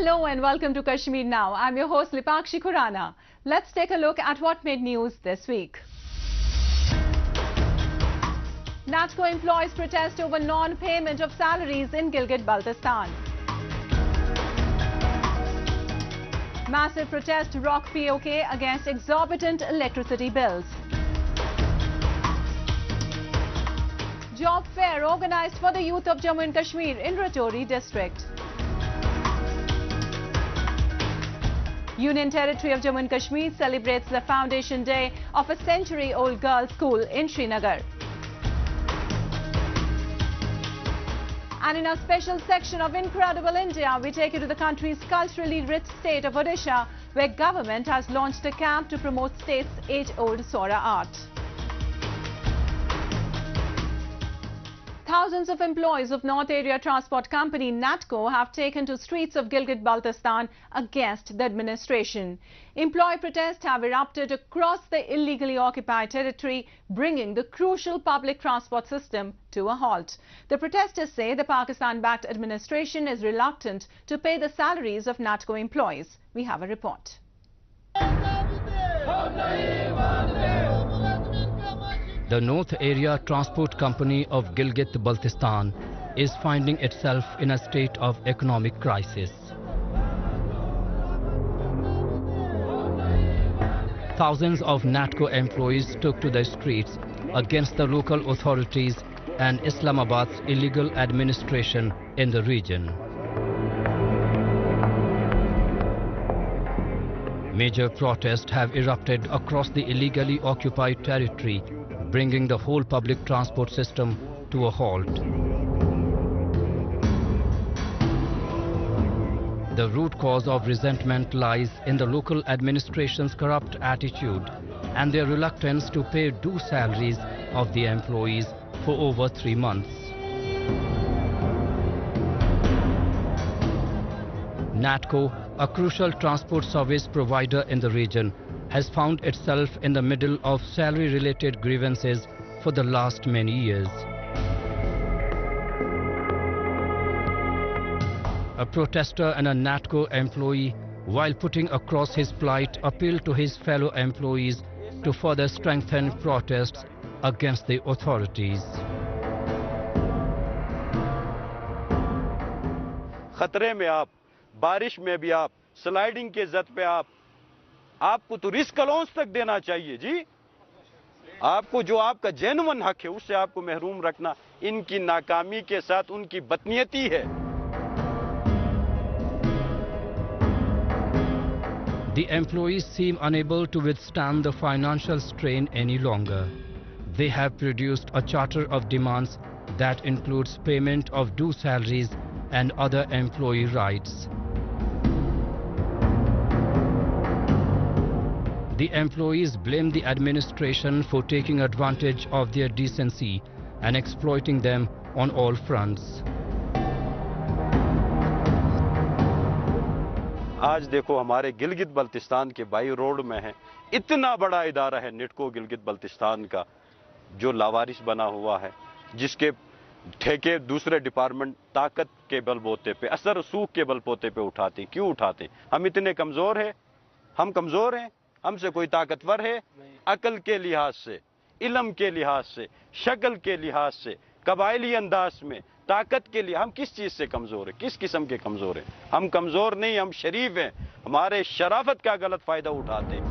Hello and welcome to Kashmir Now. I'm your host Lipakshi Khurana. Let's take a look at what made news this week. Natco employees protest over non-payment of salaries in Gilgit-Baltistan. Massive protest rock POK against exorbitant electricity bills. Job fair organised for the youth of Jammu and Kashmir in Raji district. Union Territory of Jammu and Kashmir celebrates the foundation day of a century-old girls' school in Srinagar. And in our special section of Incredible India, we take you to the country's culturally rich state of Odisha, where government has launched a camp to promote state's age-old Sora art. Thousands of employees of North Area Transport Company Natco have taken to streets of Gilgit-Baltistan against the administration. Employee protests have erupted across the illegally occupied territory, bringing the crucial public transport system to a halt. The protesters say the Pakistan-backed administration is reluctant to pay the salaries of Natco employees. We have a report. The North Area Transport Company of Gilgit-Baltistan is finding itself in a state of economic crisis. Thousands of Natco employees took to the streets against the local authorities and Islamabad's illegal administration in the region. Major protests have erupted across the illegally occupied territory, bringing the whole public transport system to a halt. The root cause of resentment lies in the local administration's corrupt attitude and their reluctance to pay due salaries of the employees for over 3 months. Natco, a crucial transport service provider in the region, has found itself in the middle of salary-related grievances for the last many years. A protester and a Natco employee, while putting across his plight, appealed to his fellow employees to further strengthen protests against the authorities. खतरे में आप, बारिश में भी आप, sliding के जद पे आपको तो रिस्क अलाउंस तक देना चाहिए जी। आपको जो आपका जेन्युइन हक है उससे आपको महरूम रखना इनकी नाकामी के साथ उनकी बदनीयती है। The employees seem unable to withstand the financial strain any longer. They have produced a charter of demands that includes payment of due salaries and other employee rights. The employees blame the administration for taking advantage of their decency and exploiting them on all fronts. आज देखो हमारे गिलगित बल्तिस्तान के by road में है, इतना बड़ा इदारा है नेटको गिलगित बल्तिस्तान का, जो लावारिस बना हुआ है, जिसके ठेके दूसरे डिपार्टमेंट ताकत के बलबूते पे, असर सूख के बलबूते पे उठाते। क्यों उठाते? हम इतने कमजोर हैं? हम कमजोर हैं? हमसे कोई ताकतवर है? अकल के लिहाज से, इल्म के लिहाज से, शक्ल के लिहाज से, कबायली अंदाज में, ताकत के लिए हम किस चीज से कमजोर हैं? किस किस्म के कमजोर हैं? हम कमजोर नहीं, हम शरीफ हैं। हमारे शराफत का गलत फायदा उठाते हैं।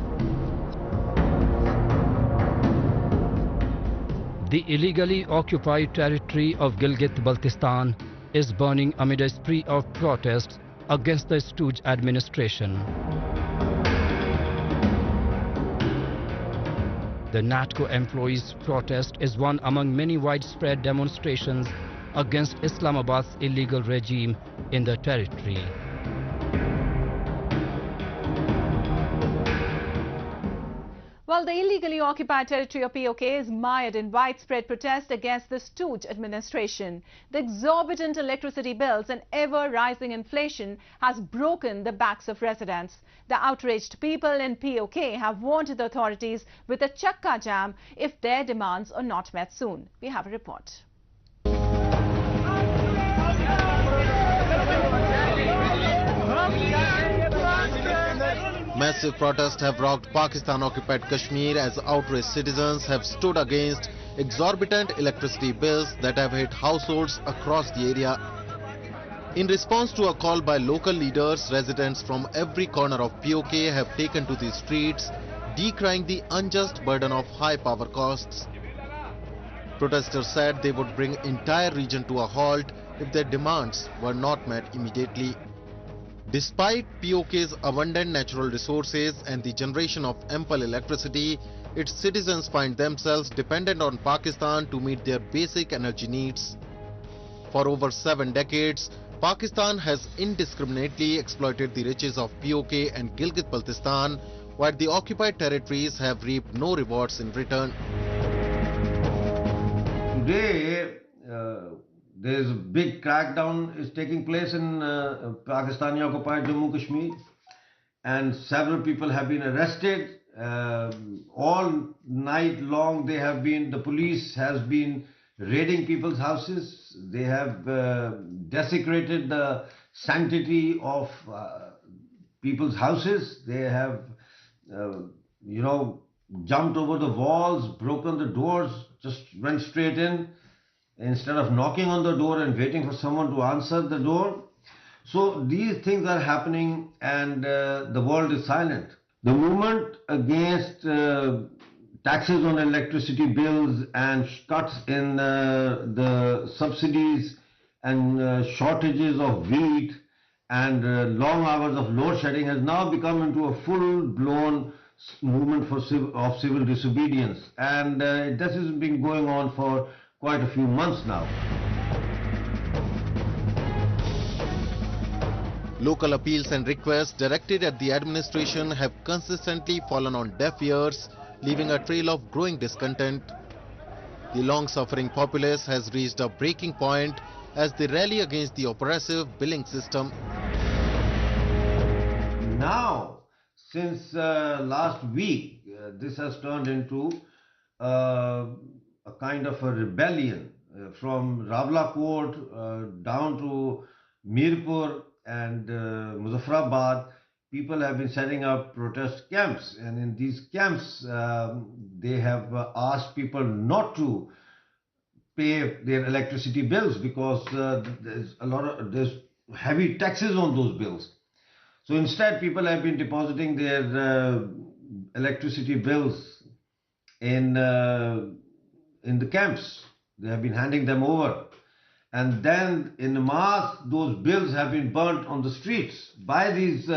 The illegally occupied territory of Gilgit-Baltistan is burning amid a spree of protests against the stooge administration. The Natco employees' protest is one among many widespread demonstrations against Islamabad's illegal regime in the territory. Well, the illegally occupied territory of POK is mired in widespread protest against the stooge administration. The exorbitant electricity bills and ever-rising inflation has broken the backs of residents. The outraged people in POK have warned the authorities with a chakka jam if their demands are not met soon. We have a report. Raji! Massive protests have rocked Pakistan-occupied Kashmir as outraged citizens have stood against exorbitant electricity bills that have hit households across the area. In response to a call by local leaders, residents from every corner of POK have taken to the streets, decrying the unjust burden of high power costs. Protesters said they would bring entire region to a halt if their demands were not met immediately. Despite POK's abundant natural resources and the generation of ample electricity, its citizens find themselves dependent on Pakistan to meet their basic energy needs. For over 7 decades, Pakistan has indiscriminately exploited the riches of POK and Gilgit-Baltistan, while the occupied territories have reaped no rewards in return. Today, there is a big crackdown is taking place in Pakistani occupied Jammu and Kashmir, and several people have been arrested. All night long the police has been raiding people's houses. They have desecrated the sanctity of people's houses. They have, jumped over the walls, broken the doors, just went straight in, instead of knocking on the door and waiting for someone to answer the door. So these things are happening, and the world is silent. The movement against taxes on electricity bills and cuts in the subsidies and shortages of wheat and long hours of load shedding has now become into a full-blown movement of civil disobedience, and this has been going on for quite a few months now. Local appeals and requests directed at the administration have consistently fallen on deaf ears, leaving a trail of growing discontent. The long-suffering populace has reached a breaking point as they rally against the oppressive billing system. Now, since last week, this has turned into a kind of a rebellion from Rawalakot down to Mirpur and Muzaffarabad. People have been setting up protest camps, and in these camps they have asked people not to pay their electricity bills because there's heavy taxes on those bills. So instead, people have been depositing their electricity bills in the camps. They have been handing them over, and then in mass those bills have been burnt on the streets by these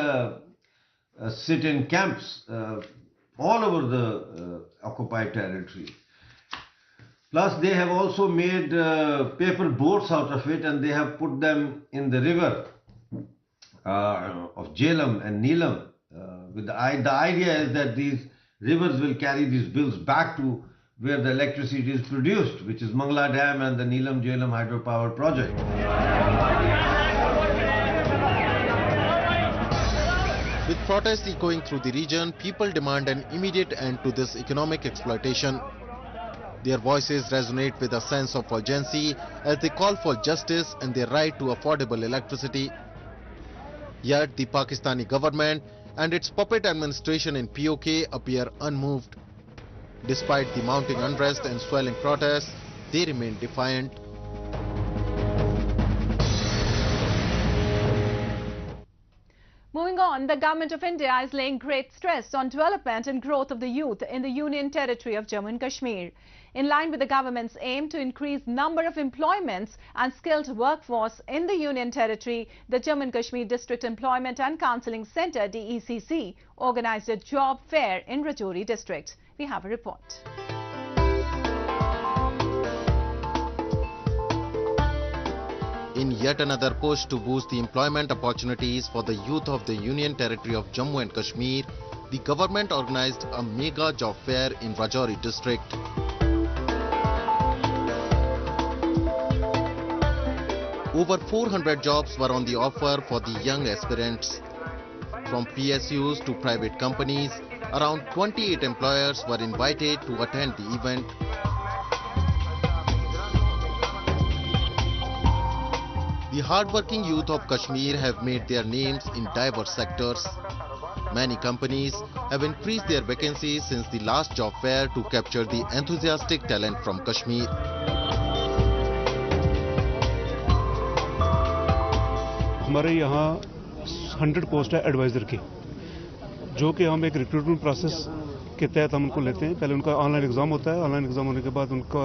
sit-in camps all over the occupied territory. Plus, they have also made paper boats out of it, and they have put them in the river of Jhelum and Neelam. The idea is that these rivers will carry these bills back to where the electricity is produced, which is Mangla Dam and the Neelam-Jhelum hydropower project. With protests echoing through the region, people demand an immediate end to this economic exploitation. Their voices resonate with a sense of urgency as they call for justice and their right to affordable electricity. Yet the Pakistani government and its puppet administration in POK appear unmoved. Despite the mounting unrest and swelling protests, they remain defiant. Moving on, the Government of India is laying great stress on development and growth of the youth in the Union Territory of Jammu and Kashmir. In line with the government's aim to increase number of employments and skilled workforce in the Union Territory, the Jammu and Kashmir District Employment and Counselling Centre (DECC) organised a job fair in Rajouri district. We have a report. In yet another push to boost the employment opportunities for the youth of the Union Territory of Jammu and Kashmir, the government organised a mega job fair in Rajouri district. Over 400 jobs were on the offer for the young aspirants. From PSUs to private companies, around 28 employers were invited to attend the event. The hardworking youth of Kashmir have made their names in diverse sectors. Many companies have increased their vacancies since the last job fair to capture the enthusiastic talent from Kashmir. हमारे यहाँ 100 post है adviser की, जो कि हम एक recruitment process के तहत हम उनको लेते हैं। पहले उनका ऑनलाइन एग्ज़ाम होता है, ऑनलाइन एग्ज़ाम होने के बाद उनका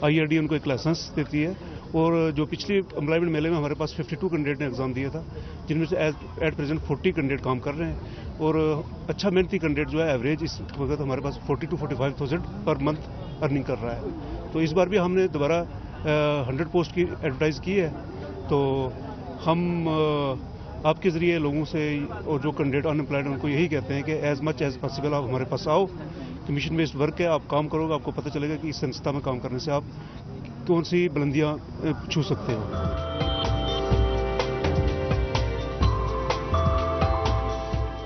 IRD उनको एक लाइसेंस देती है। और जो पिछली एम्प्लॉयमेंट मेले में हमारे पास 52 कैंडिडेट ने एग्ज़ाम दिया था, जिनमें से एट प्रेजेंट 40 कैंडिडेट काम कर रहे हैं। और अच्छा मेहनती कैंडिडेट जो है एवरेज इस वक्त हमारे पास 40 to 45,000 पर मंथ अर्निंग कर रहा है। तो इस बार भी हमने दोबारा 100 पोस्ट की एडवर्टाइज़ की है। तो हम आपके ज़रिए लोगों से और जो कैंडिडेट अनएम्प्लॉयड उनको यही कहते हैं कि एज मच एज पॉसिबल आप हमारे पास आओ। कमीशन बेस्ड वर्क है, आप काम करोगे, आपको पता चलेगा कि इस संस्था में काम करने से आप कौन सी बुलंदियां छू सकते हो।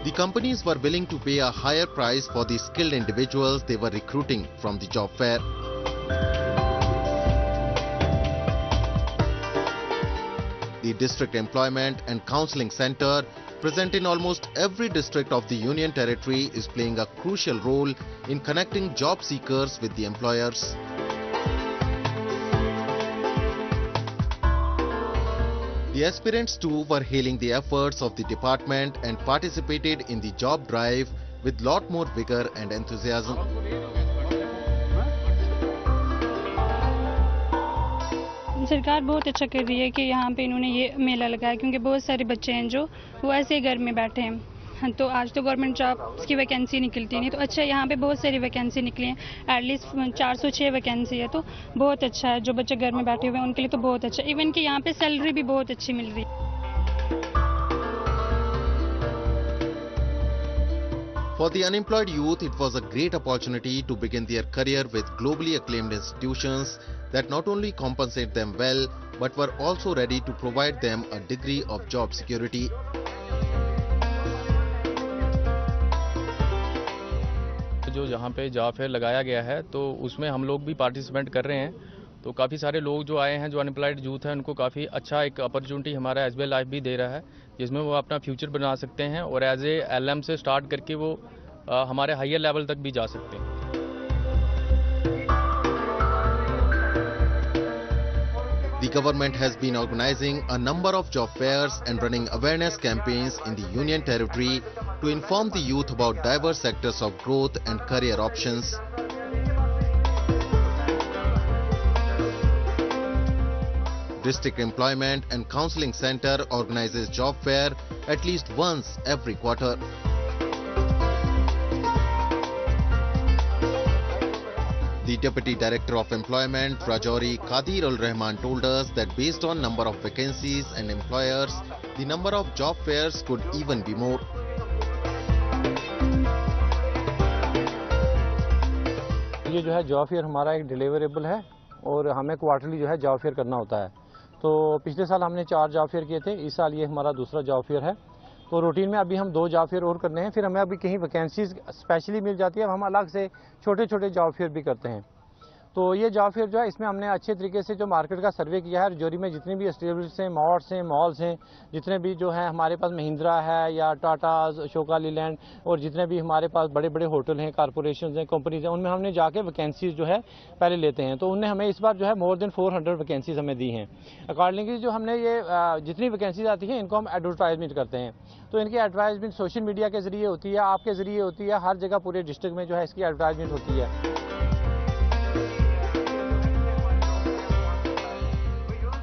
The companies were willing to pay a higher price for the skilled individuals they were recruiting from the job fair. The District Employment and Counseling Center, present in almost every district of the Union Territory, is playing a crucial role in connecting job seekers with the employers. The aspirants too were hailing the efforts of the department and participated in the job drive with lot more vigor and enthusiasm. सरकार बहुत अच्छा कर रही है कि यहाँ पे इन्होंने ये मेला लगाया, क्योंकि बहुत सारे बच्चे हैं जो वो ऐसे ही घर में बैठे हैं। तो आज तो गवर्नमेंट जॉब की वैकेंसी निकलती नहीं, तो अच्छा यहाँ पे बहुत सारी वैकेंसी निकली हैं। एटलीस्ट 406 वैकेंसी है, तो बहुत अच्छा है। जो बच्चे घर में बैठे हुए हैं उनके लिए तो बहुत अच्छा। इवन कि यहाँ पे सैलरी भी बहुत अच्छी मिल रही है। For the unemployed youth, it was a great opportunity to begin their career with globally acclaimed institutions that not only compensate them well, but were also ready to provide them a degree of job security. जो यहाँ पे job fair लगाया गया है, तो उसमें हम लोग भी पार्टिसिपेट कर रहे हैं। तो काफ़ी सारे लोग जो आए हैं, जो अनएम्प्लॉयड यूथ हैं, उनको काफ़ी अच्छा एक अपॉर्चुनिटी हमारा SBI लाइफ भी दे रहा है, जिसमें वो अपना फ्यूचर बना सकते हैं और एज ए LM से स्टार्ट करके वो हमारे हायर लेवल तक भी जा सकते हैं। The government has been organizing a number of job fairs and running awareness campaigns in the Union Territory to inform the youth about diverse sectors of growth and career options. District Employment and Counseling Center organizes job fair at least once every quarter. The Deputy Director of Employment, Raji Qadir Ul-Rahman, told us that based on number of vacancies and employers, the number of job fairs could even be more. ये जो है job fair हमारा एक deliverable है और हमें quarterly जो है जॉब फेयर करना होता है। तो पिछले साल हमने 4 जॉब फेयर किए थे, इस साल ये हमारा दूसरा जॉब फेयर है। तो रूटीन में अभी हम 2 जॉब फेयर और करने हैं, फिर हमें अभी कहीं वैकेंसीज स्पेशली मिल जाती है, हम अलग से छोटे छोटे जॉब फेयर भी करते हैं। तो ये जॉब फेयर जो है, इसमें हमने अच्छे तरीके से जो मार्केट का सर्वे किया है। जोरी में जितने भी एस्टेब्लिश हैं, मॉल्स हैं, मॉल्स हैं, जितने भी जो है हमारे पास महिंद्रा है या टाटा, अशोका लीलैंड और जितने भी हमारे पास बड़े बड़े होटल हैं, कारपोरेशन हैं, कंपनीज हैं, उनमें हमने जाके वैकेंसीज जो है पहले लेते हैं। तो उनने हमें इस बार जो है मोर देन 400 वैकेंसीज हमें दी हैं। अकॉर्डिंगली जो हमने ये जितनी वैकेंसीज आती हैं, इनको हम एडवर्टाइजमेंट करते हैं। तो इनकी एडवर्टाइजमेंट सोशल मीडिया के जरिए होती है, आपके जरिए होती है, हर जगह पूरे डिस्ट्रिक्ट में जो है इसकी एडवर्टाइजमेंट होती है।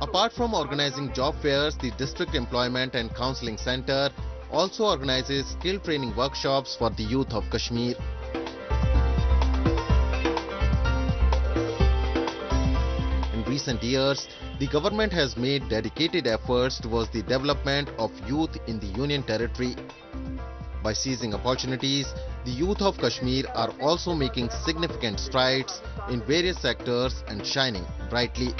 Apart from organizing job fairs, the District Employment and Counseling Center also organizes skill training workshops for the youth of Kashmir. In recent years, the government has made dedicated efforts towards the development of youth in the Union Territory. By seizing opportunities, the youth of Kashmir are also making significant strides in various sectors and shining brightly.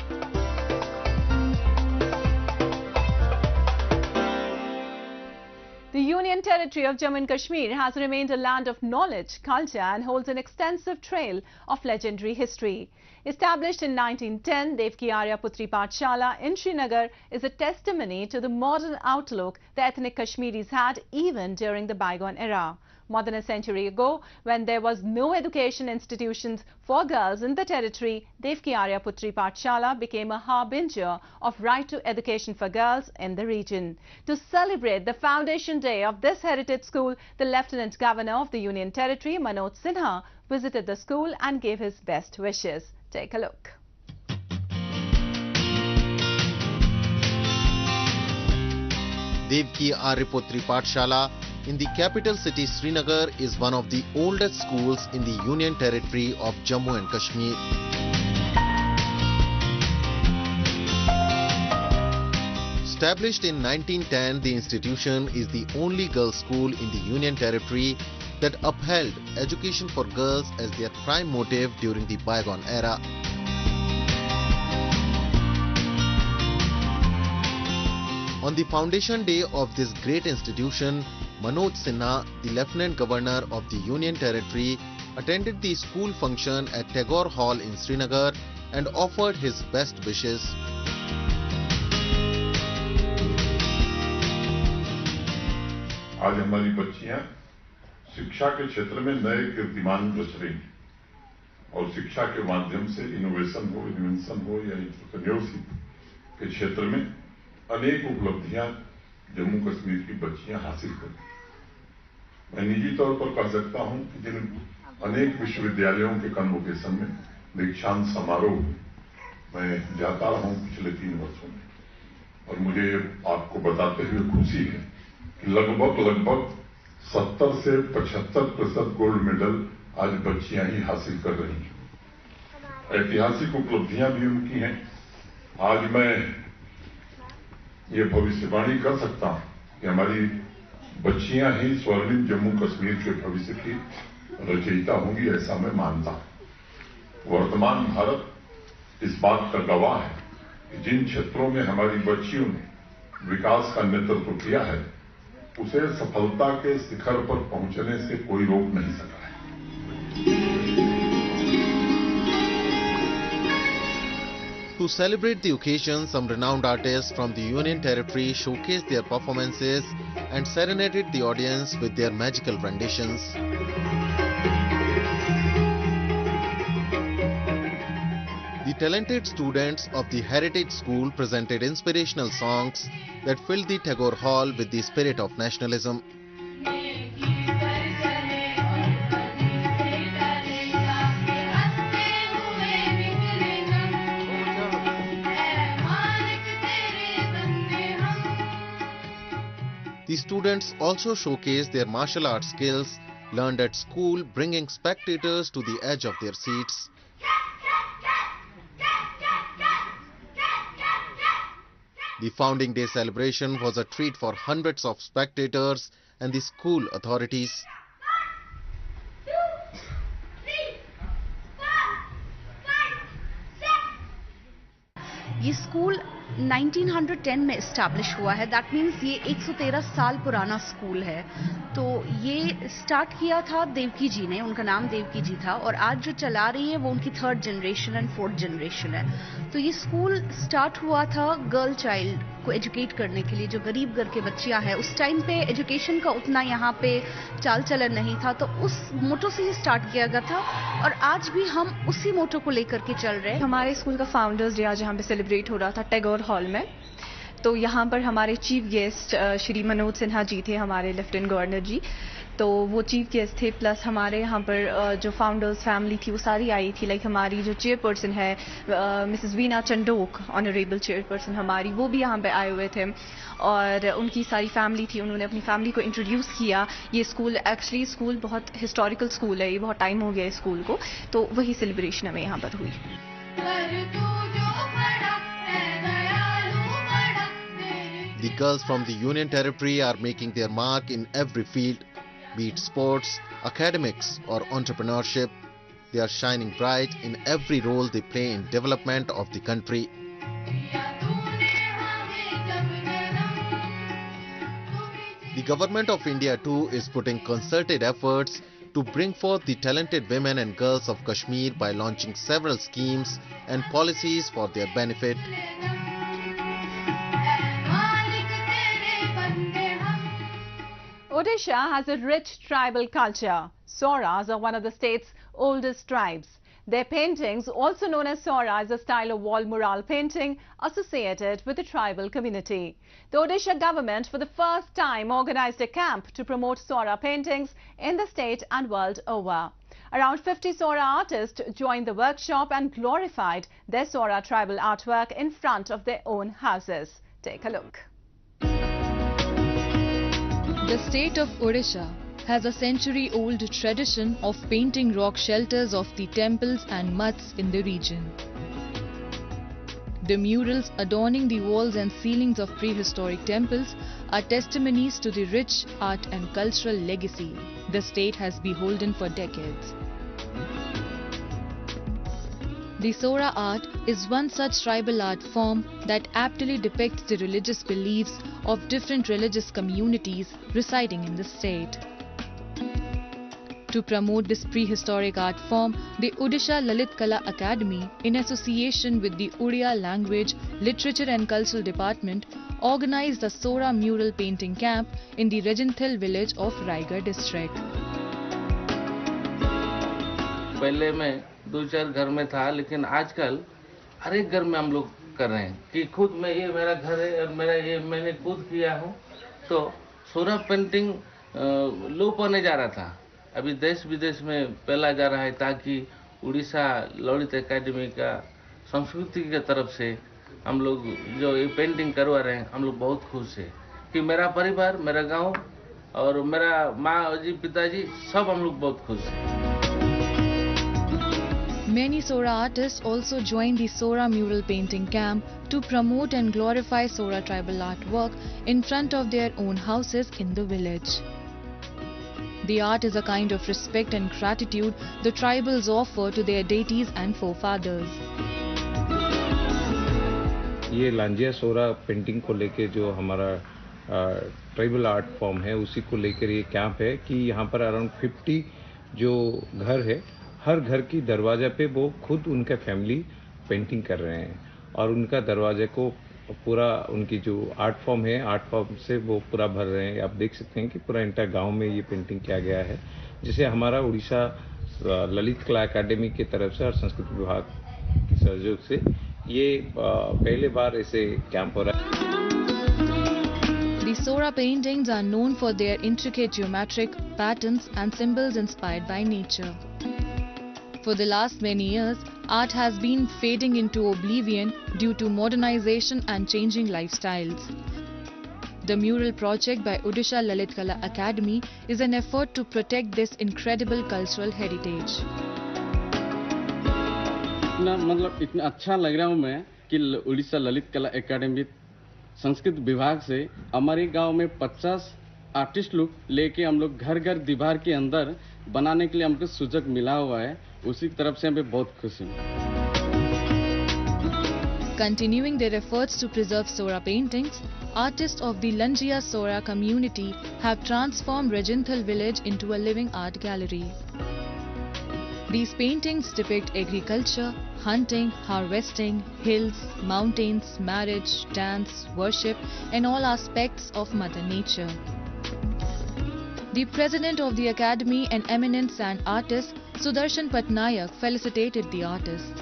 The Union Territory of Jammu and Kashmir has remained a land of knowledge, culture and holds an extensive trail of legendary history. Established in 1910, Devki Arya Putri Pathshala in Srinagar is a testimony to the modern outlook the ethnic Kashmiris had even during the bygone era. More than a century ago, when there was no education institutions for girls in the territory, Devki Arya Putri Pathshala became a harbinger of right to education for girls in the region. To celebrate the foundation day of this heritage school, the Lieutenant Governor of the Union Territory, Manoj Sinha, visited the school and gave his best wishes. Take a look. Devki Arya Putri Pathshala in the capital city Srinagar is one of the oldest schools in the Union Territory of Jammu and Kashmir. Established in 1910, the institution is the only girls' school in the Union Territory that upheld education for girls as their prime motive during the bygone era. On the foundation day of this great institution, Manoj Sinha, the Lieutenant Governor of the Union Territory, attended the school function at Tagore Hall in Srinagar and offered his best wishes. आज हमारी बच्चियां शिक्षा के क्षेत्र में नए कीर्तिमान रच रही हैं और शिक्षा के माध्यम से इनोवेशन हो या एंटरप्रेन्योरशिप के क्षेत्र में अनेक उपलब्धियां जम्मू कश्मीर की बच्चियां हासिल कर रही हैं। मैं निजी तौर पर कह सकता हूं कि जिन अनेक विश्वविद्यालयों के कन्वोकेशन में दीक्षांत समारोह मैं जाता रहा हूं पिछले 3 वर्षों में और मुझे आपको बताते हुए खुशी है कि लगभग 70 से 75% गोल्ड मेडल आज बच्चियां ही हासिल कर रही हैं। ऐतिहासिक उपलब्धियां भी उनकी हैं। आज मैं ये भविष्यवाणी कर सकता हूं कि हमारी बच्चियां ही स्वर्णिम जम्मू कश्मीर के भविष्य की रचयिता होंगी, ऐसा मैं मानता हूं। वर्तमान भारत इस बात का गवाह है कि जिन क्षेत्रों में हमारी बच्चियों ने विकास का नेतृत्व किया है उसे सफलता के शिखर पर पहुंचने से कोई रोक नहीं सका है। To celebrate the occasion, some renowned artists from the Union Territory showcased their performances and serenaded the audience with their magical renditions. The talented students of the Heritage School presented inspirational songs that filled the Tagore Hall with the spirit of nationalism. The students also showcased their martial arts skills learned at school, bringing spectators to the edge of their seats. The founding day celebration was a treat for hundreds of spectators and the school authorities. ये school 1910 में establish हुआ है। That means ये 113 साल पुराना school है। तो ये स्टार्ट किया था देवकी जी ने, उनका नाम देवकी जी था और आज जो चला रही है वो उनकी 3rd generation and 4th generation है। तो ये स्कूल स्टार्ट हुआ था गर्ल चाइल्ड को एजुकेट करने के लिए, जो गरीब घर के बच्चियां हैं। उस टाइम पे एजुकेशन का उतना यहाँ पे चाल चलन नहीं था, तो उस मोटो से ये स्टार्ट किया गया था और आज भी हम उसी मोटो को लेकर के चल रहे हैं। हमारे स्कूल का फाउंडर्स डे आज यहाँ पे सेलिब्रेट हो रहा था टैगोर हॉल में। तो यहाँ पर हमारे चीफ गेस्ट श्री मनोज सिन्हा जी थे, हमारे लेफ्टिनेंट गवर्नर जी। तो वो चीफ गेस्ट थे, प्लस हमारे यहाँ पर जो फाउंडर्स फैमिली थी वो सारी आई थी। लाइक हमारी जो चेयरपर्सन है Mrs Veena Chandok, honourable chairperson हमारी, वो भी यहाँ पे आए हुए थे और उनकी सारी फैमिली थी। उन्होंने अपनी फैमिली को इंट्रोड्यूस किया। ये स्कूल एक्चुअली स्कूल बहुत हिस्टोरिकल स्कूल है, ये बहुत टाइम हो गया है स्कूल को, तो वही सेलिब्रेशन हमें यहाँ पर हुई। The girls from the Union Territory are making their mark in every field, be it sports, academics or entrepreneurship. They are shining bright in every role they play in development of the country. The Government of India too is putting concerted efforts to bring forth the talented women and girls of Kashmir by launching several schemes and policies for their benefit. Odisha has a rich tribal culture. Soras are one of the state's oldest tribes. Their paintings, also known as Sora, is a style of wall mural painting associated with the tribal community. The Odisha government for the first time organized a camp to promote Sora paintings in the state and world over. Around 50 Sora artists joined the workshop and glorified their Sora tribal artwork in front of their own houses. Take a look. The state of Odisha has a century-old tradition of painting rock shelters of the temples and mutts in the region. The murals adorning the walls and ceilings of prehistoric temples are testimonies to the rich art and cultural legacy the state has beholden for decades. The Sora art is one such tribal art form that aptly depicts the religious beliefs of different religious communities residing in the state. To promote this prehistoric art form, the Odisha Lalit Kala Academy, in association with the Odia Language, Literature and Cultural Department, organized a Sora mural painting camp in the Regenthal village of Raigad district. पहले मैं 2-4 घर में था, लेकिन आजकल हर एक घर में हम लोग कर रहे हैं कि खुद में ये मेरा घर है और मेरा ये मैंने खुद किया हूँ. तो सोरा पेंटिंग लोप होने जा रहा था. अभी देश विदेश में फैला जा रहा है ताकि उड़ीसा ललित एकेडमी का संस्कृति की तरफ से हम लोग जो ये पेंटिंग करवा रहे हैं, हम लोग बहुत खुश हैं कि मेरा परिवार, मेरा गांव और मेरा माँ जी, पिताजी सब हम लोग बहुत खुश हैं. Many Sora artists also joined the Sora mural painting camp to promote and glorify Sora tribal artwork in front of their own houses in the village. The art is a kind of respect and gratitude the tribals offer to their deities and forefathers. ये लांजिया सोरा painting को लेके जो हमारा tribal art form है, उसी को लेकर ये कैंप है कि यहाँ पर अराउंड 50 जो घर है, हर घर की दरवाजा पे वो खुद उनका फैमिली पेंटिंग कर रहे हैं और उनका दरवाजे को पूरा उनकी जो आर्ट फॉर्म है, आर्ट फॉर्म से वो पूरा भर रहे हैं. आप देख सकते हैं कि पूरा इंटायर गांव में ये पेंटिंग किया गया है, जिसे हमारा उड़ीसा ललित कला अकादमी की तरफ से और संस्कृति विभाग के सहयोग से ये पहले बार ऐसे कैंप हो रहा है. The Sora paintings are known for their intricate geometric patterns and symbols inspired by nature. For the last many years, art has been fading into oblivion due to modernization and changing lifestyles. The mural project by Odisha Lalit Kala Academy is an effort to protect this incredible cultural heritage. इतना अच्छा लग रहा हूँ मैं कि उड़ीसा ललित कला academy Sanskrit विभाग से हमारे गांव में 50 आर्टिस्ट लोग लेके हम लोग घर घर दीवार के अंदर बनाने के लिए हमको सुजग मिला हुआ है. उसी तरफ से हमें बहुत खुशी है. Continuing their efforts to preserve Sora paintings, artists of the Lanjia Sora community have transformed Regenthal village into a living art gallery. These paintings depict agriculture, hunting, harvesting, hills, mountains, marriage, dance, worship, and all aspects of Mother Nature. The president of the academy and eminent sand artist Sudarshan Patnaik felicitated the artists.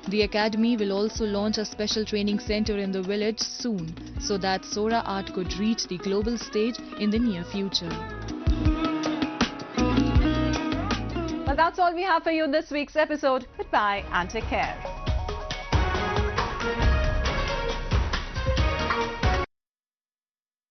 The academy will also launch a special training center in the village soon so that Sora art could reach the global stage in the near future. Well, that's all we have for you in this week's episode. Goodbye and take care.